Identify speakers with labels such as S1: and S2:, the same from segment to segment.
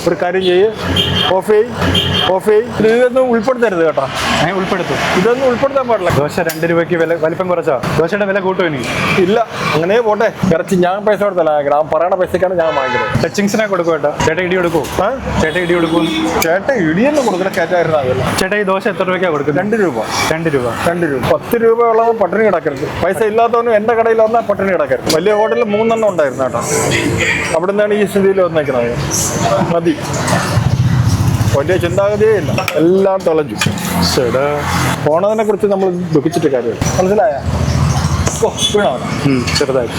S1: ഒരു കാര്യം ഓഫ് ഇതൊന്നും ഉൾപ്പെടുത്തരുത് കേട്ടോ.
S2: ഞാൻ ഉൾപ്പെടുത്തും.
S1: ഇതൊന്നും ഉൾപ്പെടുത്താൻ പാടില്ല.
S2: ദോശ 2 രൂപയ്ക്ക് വലിപ്പം കുറച്ചോ? ദോശയുടെ വില കൂട്ടും ഇനി?
S1: ഇല്ല, അങ്ങനെ പോട്ടെ. ഇറച്ചി ഞാൻ പൈസ കൊടുത്തല്ല, ഗ്രാം പറയണ പൈസക്കാണ് ഞാൻ വാങ്ങിക്കുന്നത്.
S2: ടച്ചിങ്സിനെ കൊടുക്കും കേട്ടോ. ചേട്ടാ ഇടി കൊടുക്കൂ. ചേട്ടാ ഇടി കൊടുക്കും.
S1: ചേട്ടാ ഇടിയൊന്നും കൊടുക്കണ ചേട്ടായിരുന്നു അതല്ല.
S2: ചേട്ടാ ഈ ദോശ എത്ര രൂപയ്ക്കാണ് കൊടുക്കുന്നത്?
S1: 2 രൂപ.
S2: 2 രൂപ.
S1: 10 രൂപ ഉള്ളവൻ പട്ടിണി കിടക്കരുത്. പൈസ ഇല്ലാത്തവനും എന്റെ കടയിൽ വന്നാൽ പട്ടിണി കിടക്കരുത്. വലിയ ഹോട്ടലിൽ 3 എണ്ണം ഉണ്ടായിരുന്നു കേട്ടോ. അവിടെ നിന്നാണ് ഈ സ്ഥിതിയിൽ വന്നേക്കുന്നത്. മതി, വലിയ ചിന്താഗതിയേ ഇല്ല, എല്ലാം തുളഞ്ഞു. പോണതിനെ കുറിച്ച് നമ്മൾ ദുഃഖിച്ചിട്ട് കാര്യമില്ല. മനസ്സിലായ വീണോ ചെറുതായിട്ട്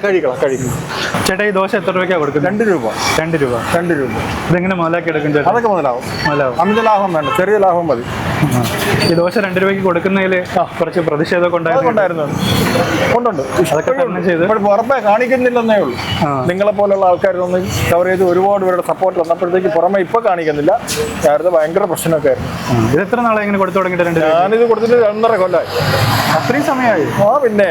S1: കഴിക്കണം.
S2: ചേട്ടാ ഈ ദോശ എത്ര രൂപയ്ക്കാണ് കൊടുക്കുന്നത്?
S1: 2 രൂപ.
S2: 2 രൂപ.
S1: 2 രൂപ.
S2: ഇതെങ്ങനെ മുതലാക്കി എടുക്കും ചേട്ടാ?
S1: അതൊക്കെ മുതലാവും. അമിത ലാഭം വേണ്ട, ചെറിയ ലാഭം മതി.
S2: ഈ ദോശ 2 രൂപയ്ക്ക് കൊടുക്കുന്നതിൽ കുറച്ച് പ്രതിഷേധമൊക്കെ ഉണ്ടായിരുന്നു.
S1: പുറമെ കാണിക്കുന്നില്ലെന്നേ ഉള്ളൂ. നിങ്ങളെ പോലുള്ള ആൾക്കാരൊന്നും കവർ ചെയ്ത് ഒരുപാട് പേരുടെ സപ്പോർട്ട് വന്നപ്പോഴത്തേക്ക് പുറമെ ഇപ്പൊ കാണിക്കുന്നില്ല. നേരത്തെ ഭയങ്കര പ്രശ്നമൊക്കെ ആയിരുന്നു.
S2: ഇത് എത്ര നാളെ ഇങ്ങനെ കൊടുത്തു തുടങ്ങിയിട്ട്?
S1: ഞാനിത് കൊടുത്തിട്ട് 1.5 കൊല്ലമായി.
S2: അത്രയും സമയമായി?
S1: പിന്നെ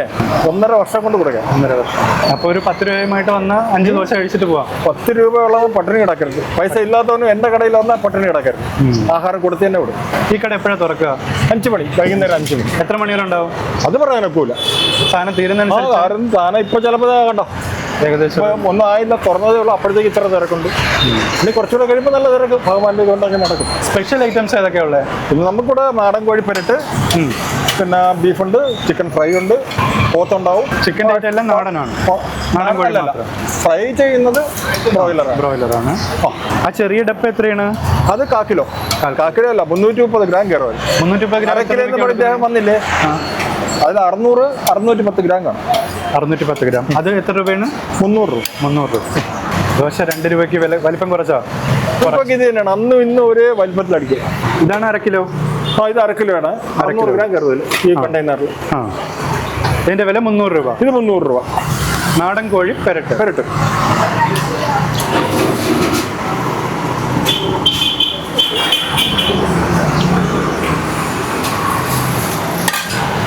S1: 1.5 വർഷം കൊണ്ട് കൊടുക്കാം.
S2: 1.5 വർഷം. അപ്പൊ ഒരു 10 രൂപയുമായിട്ട് വന്ന 5 ദോശ കഴിച്ചിട്ട് പോവാം.
S1: 10 രൂപ ഉള്ളവൻ പട്ടിണി കിടക്കരുത്. പൈസ ഇല്ലാത്തവനും എന്റെ കടയിൽ വന്നാൽ പട്ടിണി കിടക്കരുത്. ആഹാരം കൊടുത്ത് തന്നെ വിടും.
S2: ഈ കട എപ്പോഴാണ് തുറക്കുക?
S1: 5 മണി, വൈകുന്നേരം 5 മണി.
S2: എത്ര മണി വരെ ഉണ്ടാവും?
S1: അത് പറയാനൊക്കൂല.
S2: സാധനം തീരുന്ന
S1: സാധനം ഇപ്പൊ ചിലപ്പോ കണ്ടോ ഏകദേശം ഒന്നും ആയില്ല, തുറന്നതേ ഉള്ളൂ. അപ്പോഴത്തേക്ക് ഇത്ര തിരക്കുണ്ട്. ഇനി കുറച്ചുകൂടെ കഴിയുമ്പോൾ നല്ല തിരക്ക് ഭഗവാന്റെ ഇതുകൊണ്ടൊക്കെ നടക്കും.
S2: സ്പെഷ്യൽ ഐറ്റംസ് ഏതൊക്കെയാ ഉള്ളത്?
S1: പിന്നെ നമുക്കിവിടെ നാടൻ കോഴി പെരട്ട്, പിന്നെ ബീഫുണ്ട്, ചിക്കൻ ഫ്രൈ ഉണ്ട്, പോത്തുണ്ടാവും.
S2: ചിക്കൻ എല്ലാം നാടനാണ്. നാടൻ കോഴി
S1: ഫ്രൈ ചെയ്യുന്നത്
S2: ബ്രോയിലറാണ്. ആ ചെറിയ ഡപ്പ എത്രയാണ്?
S1: അത് 1/4 കിലോ. 1/4 കിലോ അല്ല, 330 ഗ്രാം കയറും.
S2: 330
S1: ഗ്രാം വന്നില്ലേ? അതിൽ 610 ഗ്രാം കാണും.
S2: 610 ഗ്രാം. അത് എത്ര രൂപയാണ്? 300 രൂപ. 300 രൂപ. ദോശ 2 രൂപയ്ക്ക് വലിപ്പം കുറച്ചോ?
S1: ഇത് തന്നെയാണ്, അന്നും ഇന്നും ഒരേ വലിപ്പത്തിൽ അടിക്കുക.
S2: ഇതാണ് 1/2 കിലോ.
S1: ഇത് 1/2 കിലോ ആണ്. 600 ഗ്രാം കയറും ഈ കണ്ടെയ്നറിൽ.
S2: ഇതിന്റെ വില 300 രൂപ.
S1: ഇത് 300 രൂപ.
S2: നാടൻ കോഴി പെരട്ട്.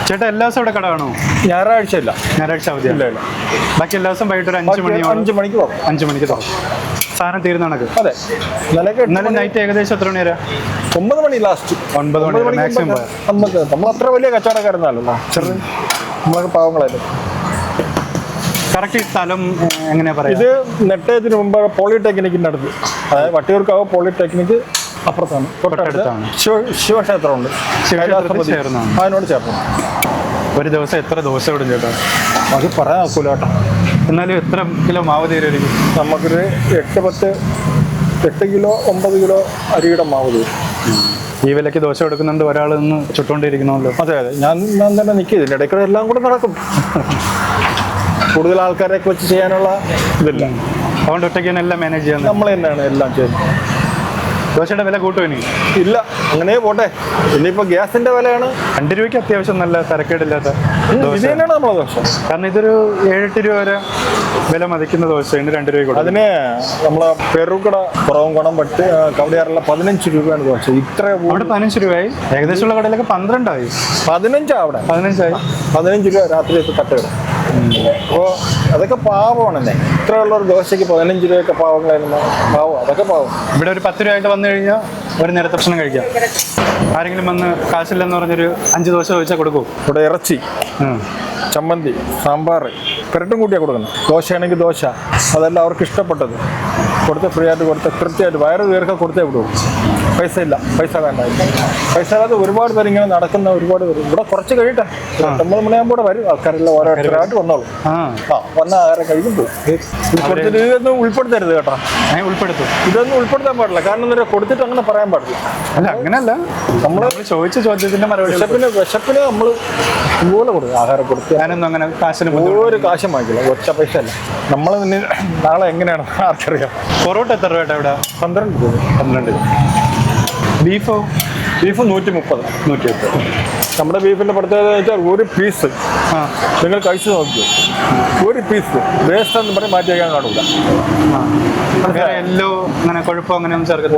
S2: ചേട്ടാ എല്ലാ ദിവസം ഇവിടെ കട കാണോ?
S1: ഞായറാഴ്ച ഇല്ല.
S2: ഞായറാഴ്ച അവധിയല്ല. ബാക്കി എല്ലാ ദിവസം വൈകിട്ട് ഒരു 5 മണിക്ക് തുറക്കും. 5 മണിക്ക് തുറക്കും. സാധനം തീരുന്ന കണക്ക്.
S1: അതെ.
S2: എന്നാലും നൈറ്റ് ഏകദേശം എത്ര മണി വരെ?
S1: 9 മണി ലാസ്റ്റ്.
S2: 9 മണി മാക്സിമം.
S1: നമ്മൾ അത്ര വലിയ കച്ചവടക്കാരനല്ലോ, ചെറിയ നമ്മളൊക്കെ പാവങ്ങളായിരുന്നു.
S2: കറക്റ്റ് സ്ഥലം എങ്ങനെയാ പറയാ?
S1: ഇത് നെട്ടയത്തിന് മുമ്പ് പോളിടെക്നിക്കിന്റെ അടുത്ത്, അതായത് വട്ടിയൂർക്കാവ് പോളിടെക്നിക്ക് അപ്പുറത്താണ്, തൊട്ടടുത്താണ് ശിവക്ഷേത്രമുണ്ട്. അതിനോട് ചേർന്നു.
S2: ഒരു ദിവസം എത്ര ദോശ വിടും ചേട്ടാ?
S1: അത് പറയാൻ നോക്കൂല കേട്ടോ.
S2: എന്നാലും എത്ര കിലോ മാവ് തീരുമായിരിക്കും?
S1: നമുക്കൊരു 8 കിലോ 9 കിലോ അരിയുടെ മാവ് തീരും.
S2: ഈ വിലയ്ക്ക് ദോശ കൊടുക്കുന്നുണ്ട് ഒരാൾ നിന്ന് ചുട്ടുകൊണ്ടിരിക്കണമല്ലോ.
S1: അതെ, ഞാൻ തന്നെ നിൽക്കും. ഇതിൻ്റെ ഇടയ്ക്കൂടെ എല്ലാം കൂടെ നടക്കും. കൂടുതൽ ആൾക്കാരെയൊക്കെ വെച്ച് ചെയ്യാനുള്ള ഇതില്ല.
S2: അതുകൊണ്ട് ഒറ്റയ്ക്ക് തന്നെ എല്ലാം മാനേജ് ചെയ്യാൻ
S1: നമ്മൾ തന്നെയാണ് എല്ലാം ചെയ്യുന്നത്.
S2: ദോശയുടെ വില കൂട്ടും ഇനി?
S1: ഇല്ല, അങ്ങനെ പോട്ടെ. ഇനിയിപ്പോ ഗ്യാസിന്റെ വിലയാണ്.
S2: 2 രൂപയ്ക്ക് അത്യാവശ്യം നല്ല തരക്കേടില്ലാത്ത
S1: ഇത് തന്നെയാണ് നമ്മളെ ദോശ.
S2: കാരണം ഇതൊരു 7-8 രൂപ വരെ വില മതിക്കുന്ന ദോശയാണ് 2 രൂപ.
S1: അതിന് നമ്മളെ പെരുക്കട കുറവംകുണം പട്ട് കവടിയാറുള്ള 15 രൂപയാണ് ദോശ. ഇത്ര
S2: അവിടെ 15 രൂപയായി. ഏകദേശമുള്ള കടയിലൊക്കെ 12 ആയി.
S1: 15 അവിടെ
S2: 15 ആയി. 15
S1: രൂപ രാത്രി തട്ടുകട. അപ്പോൾ അതൊക്കെ പാവമാണല്ലേ. ഇത്രയുള്ള ഒരു ദോശയ്ക്ക് 15 രൂപയൊക്കെ പാവങ്ങളായിരുന്നു. പാവം, അതൊക്കെ പാവം.
S2: ഇവിടെ ഒരു 10 രൂപയായിട്ട് വന്നു കഴിഞ്ഞാൽ ഒരു നേരത്തെ ഭക്ഷണം കഴിക്കാം. ആരെങ്കിലും വന്ന് കാശില്ലെന്ന് പറഞ്ഞൊരു 5 ദോശ ചോദിച്ചാൽ കൊടുക്കും.
S1: ഇവിടെ ഇറച്ചി, ചമ്മന്തി, സാമ്പാർ, പെരട്ടും കൂട്ടിയാണ് കൊടുക്കുന്നത്. ദോശയാണെങ്കിൽ ദോശ, അതെല്ലാം അവർക്ക് ഇഷ്ടപ്പെട്ടത് കൊടുത്ത് ഫ്രീ ആയിട്ട് കൊടുത്ത് കൃത്യമായിട്ട് വയറ് കയറിയൊക്കെ കൊടുത്തേ വിടും. പൈസ ഇല്ല, പൈസ വേണ്ട. പൈസ ഇല്ലാതെ ഒരുപാട് പേര് ഇങ്ങനെ നടക്കുന്ന ഒരുപാട് പേര്. ഇവിടെ കുറച്ച് കഴിയട്ടെ, 9 മണിയാകുമ്പോൾ കൂടെ വരും ആൾക്കാരെല്ലാം ഓരോരുത്തരായിട്ട് വന്നോളൂ. വന്ന ആഹാരം കഴിക്കും പോകും. ഇതൊന്നും ഉൾപ്പെടുത്തരുത് കേട്ടോ.
S2: ഞാൻ ഉൾപ്പെടുത്തും.
S1: ഇതൊന്നും ഉൾപ്പെടുത്താൻ പാടില്ല. കാരണം എന്താ, കൊടുത്തിട്ട് അങ്ങനെ പറയാൻ പാടില്ല.
S2: അല്ല, അങ്ങനെയല്ല. നമ്മൾ ചോദിച്ച ചോദ്യത്തിന്റെ മറുപടി.
S1: വിശപ്പിന് നമ്മൾ ഇതുപോലെ കൊടുക്കും, ആഹാരം കൊടുത്ത്.
S2: ഞാനൊന്നും അങ്ങനെ കാശിന്
S1: ഒരു കാശും വാങ്ങിക്കില്ല, ഒറ്റ പൈസ അല്ല. നമ്മൾ പിന്നെ നാളെ എങ്ങനെയാണ് ആർക്കറിയാം.
S2: പൊറോട്ട എത്ര രൂപ ഇവിടെ?
S1: 12 രൂപ.
S2: 12. ബീഫ്
S1: 130. നമ്മുടെ ബീഫിന്റെ പ്രത്യേകത വെച്ചാൽ ഒരു പീസ് നിങ്ങൾ കഴിച്ചു നോക്കിയോ, ഒരു പീസ് വേസ്റ്റ് എന്ന് പറഞ്ഞ് മാറ്റി വയ്ക്കാൻ കാണൂല.
S2: എല്ലോ അങ്ങനെ കൊഴുപ്പോ അങ്ങനെ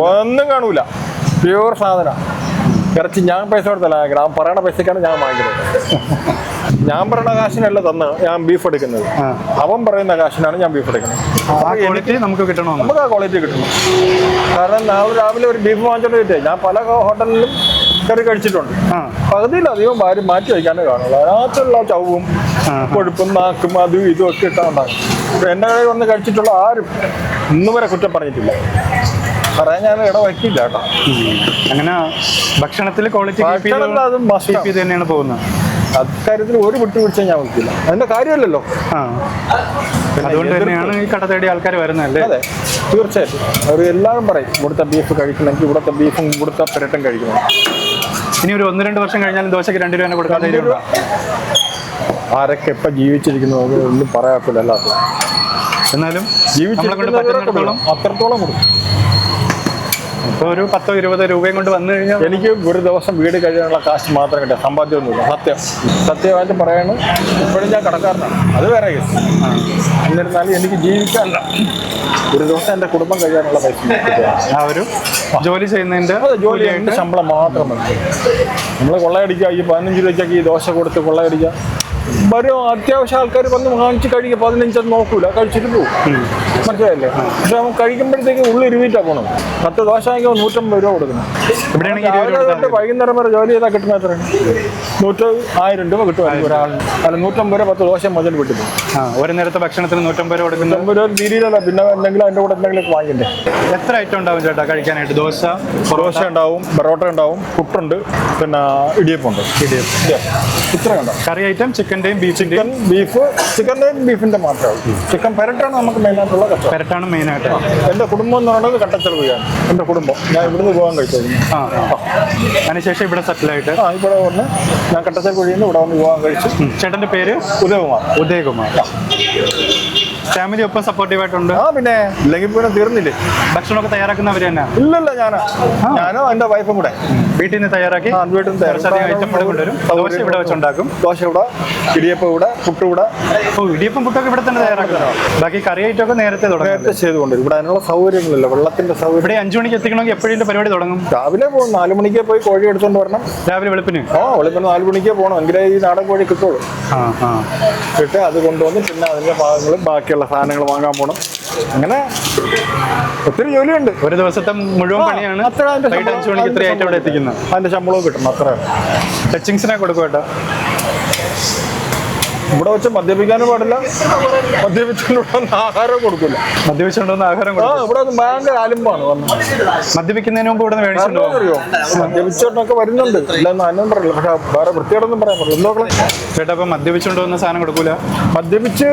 S1: ഒന്നും കാണൂല. പ്യൂർ സാധന. ഇറച്ചി ഞാൻ പൈസ കൊടുത്തല്ല, ഗ്രാം പറയണ പൈസക്കാണ് ഞാൻ വാങ്ങിക്കുന്നത്. ഞാൻ പറയുന്ന കാശിനല്ല തന്ന് ഞാൻ ബീഫ് എടുക്കുന്നത്, അവൻ പറയുന്ന കാശിനാണ് ഞാൻ ബീഫ് എടുക്കുന്നത്.
S2: ആ ക്വാളിറ്റി നമുക്ക് കിട്ടണം,
S1: നമുക്ക് ആ ക്വാളിറ്റി കിട്ടണം. കാരണം നാളെ രാവിലെ ഒരു ബീഫ് വാങ്ങിച്ചോണ്ട് കിട്ടിയേ, ഞാൻ പല ഹോട്ടലിലും കറി കഴിച്ചിട്ടുണ്ട്. പകുതിയിലധികം ഭാര്യ മാറ്റി വയ്ക്കാനേ കാണുള്ളൂ. അതിനകത്തുള്ള ചവും കൊഴുപ്പും നാക്കും അതും ഇതും ഒക്കെ ഇട്ടാണ്ടാകും. എൻ്റെ കടയിൽ വന്ന് കഴിച്ചിട്ടുള്ള ആരും ഇന്ന് വരെ കുറ്റം പറഞ്ഞിട്ടില്ല. പറയാൻ ഞാൻ ഇട വയ്ക്കില്ല കേട്ടോ.
S2: അങ്ങനെ ഭക്ഷണത്തിൽ ക്വാളിറ്റി തന്നെയാണ് പോകുന്നത്.
S1: അക്കാര്യത്തിൽ ഒരു വിട്ടുവീഴ്ച ഞാൻ വയ്ക്കില്ല. അതിന്റെ കാര്യമല്ലല്ലോ.
S2: അതുകൊണ്ട് തന്നെയാണ് ഈ കട തേടി ആൾക്കാർ വരുന്നതല്ലേ?
S1: അതെ, തീർച്ചയായിട്ടും. അവർ എല്ലാവരും പറയും ഇവിടുത്തെ ബീഫ് കഴിക്കണമെങ്കിൽ ഇവിടുത്തെ ബീഫും ഇവിടുത്തെ പെരട്ടും കഴിക്കണം.
S2: ഇനി ഒരു 1-2 വർഷം കഴിഞ്ഞാലും ദോശയ്ക്ക് 2 രൂപ കൊടുക്കാൻ തരുമോ?
S1: ആരൊക്കെ ഇപ്പം ജീവിച്ചിരിക്കുന്നു ഒന്നും പറയാക്കില്ല. എല്ലാവർക്കും
S2: എന്നാലും
S1: ജീവിച്ചിരിക്കുന്നവരോളം അത്രത്തോളം കൊടുക്കും.
S2: ഇപ്പോൾ ഒരു 10-20 രൂപയും കൊണ്ട് വന്നു കഴിഞ്ഞാൽ
S1: എനിക്ക് ഒരു ദിവസം വീട് കഴിയാനുള്ള കാശ് മാത്രം കിട്ടുക, സമ്പാദ്യമൊന്നുമില്ല. സത്യമായിട്ട് പറയാണ്. ഇപ്പോഴും ഞാൻ കടക്കാരനാണ്, അത് വേറെ കേസ്. എന്നിരുന്നാലും എനിക്ക് ജീവിക്കാനല്ല, ഒരു ദിവസം എൻ്റെ കുടുംബം കഴിയാനുള്ള പൈസ
S2: ആ ഒരു ജോലി ചെയ്യുന്നതിൻ്റെ
S1: ജോലി എൻ്റെ ശമ്പളം മാത്രം മതി. നമ്മൾ കൊള്ളയടിക്കുക, ഈ 15 രൂപയ്ക്കൊക്കെ ഈ ദോശ കൊടുത്ത് കൊള്ളയടിക്കുക. വരും അത്യാവശ്യം ആൾക്കാർ വന്ന് വാങ്ങിച്ച് കഴിക്കുക, 15 നോക്കൂല, കഴിച്ചിട്ട് പോകും. മനസ്സിലായില്ലേ? പക്ഷെ നമുക്ക് കഴിക്കുമ്പോഴത്തേക്ക് ഉള്ളിൽ ഇരുന്നിട്ടാണ് പോകണം. 10 ദോശ വാങ്ങിക്കുമ്പോൾ 150 രൂപ കൊടുക്കണം. ഇവിടെ വൈകുന്നേരം വരെ ജോലി ചെയ്താൽ കിട്ടുന്ന എത്ര? 100-1000 രൂപ കിട്ടുമായിരിക്കും ഒരാളിന്. അല്ല 150 രൂപ 10 ദോശ മുതൽ കിട്ടും.
S2: ഒരു നേരത്തെ ഭക്ഷണത്തിന് 150 രൂപ കൊടുക്കുന്നത്
S1: 150 രൂപ തീരിയിലല്ല. പിന്നെ എന്തെങ്കിലും അതിൻ്റെ കൂടെ എന്തെങ്കിലും വാങ്ങിക്കണ്ടേ?
S2: എത്ര ഐറ്റം ഉണ്ടാവും ചേട്ടാ കഴിക്കാനായിട്ട്? ദോശ
S1: ഉണ്ടാവും, പൊറോട്ട ഉണ്ടാവും, പുട്ടുണ്ട്, പിന്നെ ഇടിയപ്പം ഉണ്ട്. ഇത്ര ഉണ്ടാവും.
S2: കറി ഐറ്റം ചിക്കൻ്റെയും ബീഫിൻ്റെയും.
S1: ചിക്കൻ്റെയും ബീഫിൻ്റെ മാത്രമേ. ചിക്കൻ പെരട്ടാണ് നമുക്ക് മെയിനായിട്ടുള്ള കച്ചവടം.
S2: പെരട്ടാണ് മെയിനായിട്ട്.
S1: എൻ്റെ കുടുംബം എന്ന് പറയുന്നത് കട്ടച്ചെലവിയാണ്. എൻ്റെ കുടുംബം ഞാൻ ഇവിടുന്ന് വിവാഹം കഴിച്ചത്.
S2: അതിനുശേഷം ഇവിടെ സെറ്റിലായിട്ട്
S1: ഇവിടെ വന്ന് ഞാൻ കട്ടച്ചെലവിൽ ഇവിടെ വന്ന് വിവാഹം കഴിച്ചു.
S2: ചേട്ടൻ്റെ പേര് ഉദയകുമാർ. ഫാമിലി ഒപ്പം സപ്പോർട്ടീവായിട്ടുണ്ട്.
S1: പിന്നെ ഇല്ലെങ്കിൽ പിന്നെ തീർന്നില്ലേ?
S2: ഭക്ഷണമൊക്കെ തയ്യാറാക്കുന്നവർ തന്നെ?
S1: ഇല്ലല്ല, ഞാനോ എൻ്റെ വൈഫും കൂടെ
S2: വീട്ടിൽ നിന്ന് തയ്യാറാക്കി
S1: വീട്ടിൽ നിന്ന്
S2: ഐറ്റം ഇവിടെ കൊണ്ടുവരും. ദോശ ഇവിടെ വെച്ചുണ്ടാക്കും.
S1: ദോശ ഇവിടെ, ഇടിയപ്പം ഇവിടെ, പുട്ട് ഇവിടെ.
S2: ഇടിയപ്പം പുട്ടൊക്കെ ഇവിടെ തന്നെ തയ്യാറാക്കുന്നത്. ബാക്കി കറി ഐറ്റം ഒക്കെ നേരത്തെ
S1: ചെയ്തുകൊണ്ട് ഇവിടെ അതിനുള്ള സൗകര്യങ്ങളില്ല, വെള്ളത്തിന്റെ സൗകര്യം.
S2: ഇവിടെ 5 മണിക്ക് എത്തിക്കണമെങ്കിൽ എപ്പോഴും പരിപാടി തുടങ്ങും?
S1: രാവിലെ പോകും. 4 മണിക്ക് പോയി കോഴി എടുത്തോണ്ട് വരണം.
S2: രാവിലെ വെളുപ്പിന്?
S1: വെളുപ്പിന് 4 മണിക്ക് പോകണം. എങ്കിലേ ഈ നാടൻ കോഴി കിട്ടുള്ളൂ. കിട്ടി അത് കൊണ്ടുവന്ന് പിന്നെ അതിന്റെ ഭാഗങ്ങളും ബാക്കിയുള്ള സാധനങ്ങൾ വാങ്ങാൻ പോകണം. അങ്ങനെ ഒത്തിരി ജോലിയുണ്ട്.
S2: ഒരു ദിവസത്തെ മുഴുവൻ പണിയാണ്. 5 മണിക്ക് ഇത്ര ഐറ്റം ഇവിടെ എത്തിക്കുന്നത്.
S1: അതിന്റെ ശമ്പളവും കിട്ടണം. അത്ര
S2: ടച്ചിങ്സിനെ കൊടുക്കും കേട്ടോ.
S1: ഇവിടെ വെച്ച് മദ്യപിക്കാനും പാടില്ല, മദ്യപിച്ചുകൊണ്ടുവന്ന് ആഹാരം കൊടുക്കില്ല.
S2: മദ്യപിച്ചുകൊണ്ടുവന്ന് ആഹാരം കൊടുക്കും.
S1: ഇവിടെ ഭയങ്കര ആലുമ്പാണ് വന്ന്.
S2: മദ്യപിക്കുന്നതിന് മുമ്പ് ഇവിടെ മേടിച്ചിട്ടുണ്ടോ?
S1: മദ്യപിച്ചോണ്ടൊക്കെ വരുന്നുണ്ട്, ഇല്ലെന്ന് അന്നും പറയില്ല. പക്ഷെ വേറെ വൃത്തിയോടൊന്നും പറയാൻ പറ്റില്ല.
S2: ചേട്ടാ, അപ്പം മദ്യപിച്ചുകൊണ്ടുവന്ന സാധനം കൊടുക്കൂല?
S1: മദ്യപിച്ച്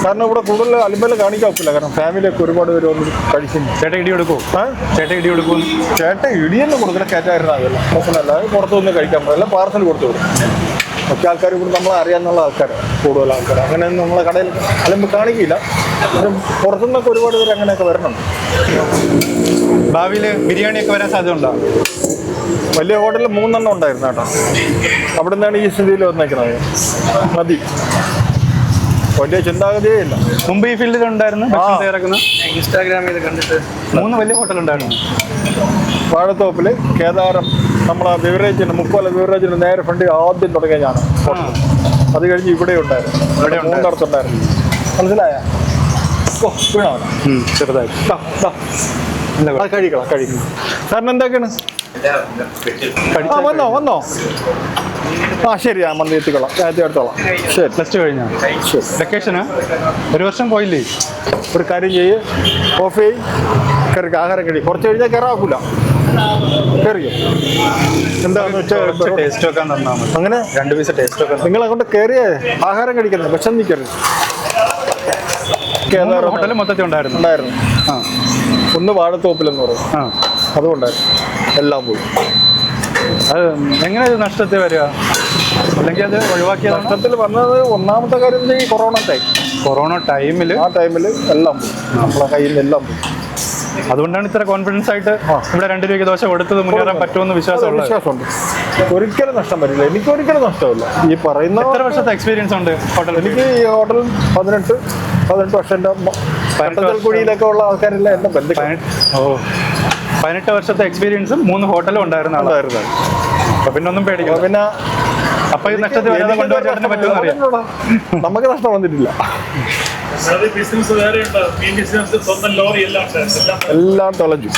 S1: കാരണം ഇവിടെ കൂടുതൽ അലുമ്പല് കാണിക്കാൻ ഒക്കില്ല. കാരണം ഫാമിലിയൊക്കെ ഒരുപാട് പേര് വന്ന് കഴിക്കുന്നു.
S2: ചേട്ടാ ഇടി കൊടുക്കുമോ? ചേട്ടാ ഇടി കൊടുക്കും?
S1: ചേട്ടാ ഇടിയൊന്നും കൊടുക്കില്ല, കയറ്റായിരുന്നു. അതല്ല പ്രശ്നമല്ല. അത് പുറത്തുനിന്ന് കഴിക്കാൻ പറ്റില്ല, പാർസൽ കൊടുത്തു വിടും. ഒക്കെ ആൾക്കാർ ഇവിടെ നമ്മളെ അറിയാന്നുള്ള ആൾക്കാർ, കൂടുതൽ ആൾക്കാർ അങ്ങനെയൊന്നും നമ്മളെ കടയിൽ അലമ്പ് കാണിക്കില്ല. പുറത്തുനിന്നൊക്കെ ഒരുപാട് പേര് അങ്ങനെയൊക്കെ വരണുണ്ട്.
S2: ഭാവിയിൽ ബിരിയാണിയൊക്കെ വരാൻ സാധ്യത ഉണ്ടോ?
S1: വലിയ ഹോട്ടലിൽ 3 എണ്ണം ഉണ്ടായിരുന്നു കേട്ടോ. അവിടെ നിന്നാണ് ഈ സ്ഥിതിയിൽ വന്നേക്കുന്നത്. മതി, വലിയ ചിന്താഗതിയേ ഇല്ല.
S2: മുമ്പ് ഈ ഫീൽഡിൽ ഉണ്ടായിരുന്നു
S3: ഇൻസ്റ്റാഗ്രാമിൽ കണ്ടിട്ട്
S2: 3 വലിയ ഹോട്ടൽ ഉണ്ടായിരുന്നു.
S1: വാഴത്തോപ്പിൽ കേദാരം നമ്മളെ ബിവറേജിന് മുക്കോല ബിവറേജിന് നേരെ ഫ്രണ്ട് ആദ്യം തുടങ്ങിയ ഞാൻ. അത് കഴിഞ്ഞ് ഇവിടെ ഉണ്ടായിരുന്നു, ഇവിടെ 3 അടുത്തുണ്ടായിരുന്നു. മനസ്സിലായ
S2: ചെറുതായിട്ട്
S1: കഴിക്കണം. സാറിന് എന്തൊക്കെയാണ്? വന്നോ ശരി, ഞാൻ വന്ന് എത്തിക്കോളാം, എടുത്തോളാം. ശരി.
S2: പ്ലസ് 2 കഴിഞ്ഞാൽ വെക്കേഷന് 1 വർഷം പോയില്ലേ?
S1: ഒരു കാര്യം ചെയ്യ്, ഓഫ് ചെയ്യ്, കയറി ആഹാരം കഴിയും. കുറച്ച് കഴിഞ്ഞാൽ കയറാക്കൂല, കയറിയോ? എന്താണെന്ന് വെച്ചാൽ
S2: ടേസ്റ്റ് വെക്കാൻ തന്നാൽ മതി.
S1: അങ്ങനെ
S2: 2 പീസ് ടേസ്റ്റ് വെക്കാൻ.
S1: നിങ്ങൾ അങ്ങോട്ട് കയറിയേ ആഹാരം കഴിക്കുന്നത് വിഷം നിൽക്കരുത്.
S2: ഹോട്ടൽ മൊത്തത്തിൽ ഉണ്ടായിരുന്നു.
S1: ഒന്ന് വാഴത്തോപ്പിലെന്ന് പറയും, അതുകൊണ്ടായിരുന്നു. എല്ലാം പോയി.
S2: അത് എങ്ങനെ നഷ്ടത്തിൽ വരിക? അല്ലെങ്കിൽ അത് ഒഴിവാക്കിയ
S1: നഷ്ടത്തിൽ വന്നത് ഒന്നാമത്തെ കാര്യം ഈ കൊറോണ ടൈമിൽ ആ ടൈമിൽ എല്ലാം പോയി, നമ്മളെ കയ്യിൽ നിന്ന് എല്ലാം പോയി.
S2: അതുകൊണ്ടാണ് ഇത്ര കോൺഫിഡൻസ് ആയിട്ട് ഇവിടെ 2 രൂപയ്ക്ക് ദോശ കൊടുത്തത് മുന്നേറാൻ പറ്റുമെന്ന് വിശ്വാസമുണ്ട്. ഒരിക്കലും നഷ്ടം വരില്ല. എനിക്ക് ഒരിക്കലും നഷ്ടമില്ല. ഈ പറയുന്ന എത്ര വർഷത്തെ എക്സ്പീരിയൻസ് ഉണ്ട് ഹോട്ടൽ? എനിക്ക് ഈ ഹോട്ടൽ 18 വർഷം കുഴിയിലൊക്കെ ഉള്ള ആൾക്കാരെല്ലാം എന്റെ ബന്ധുക്കൾ. 18 വർഷത്തെ എക്സ്പീരിയൻസും 3 ഹോട്ടലും ഉണ്ടായിരുന്ന ആളായിരുന്നു. അപ്പൊ പിന്നെ ഒന്നും പേടിക്കും. പിന്നെ അപ്പൊ ഈ നഷ്ടത്തിൽ വരാതെ കൊണ്ടുപോകാൻ ചേട്ടന് പറ്റുമെന്ന് അറിയാം.
S1: നമുക്ക് നഷ്ടം വന്നിട്ടില്ല.
S4: ബിസിനസ് വേറെ ഉണ്ട്, മീൻ ബിസിനസ്, സ്വന്തം ലോറി എല്ലാം
S1: എല്ലാം തുളഞ്ഞു.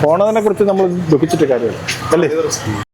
S1: പോണതിനെ കുറിച്ച് നമ്മൾ ദുഃഖിച്ചിട്ട് കാര്യമില്ല അല്ലേ?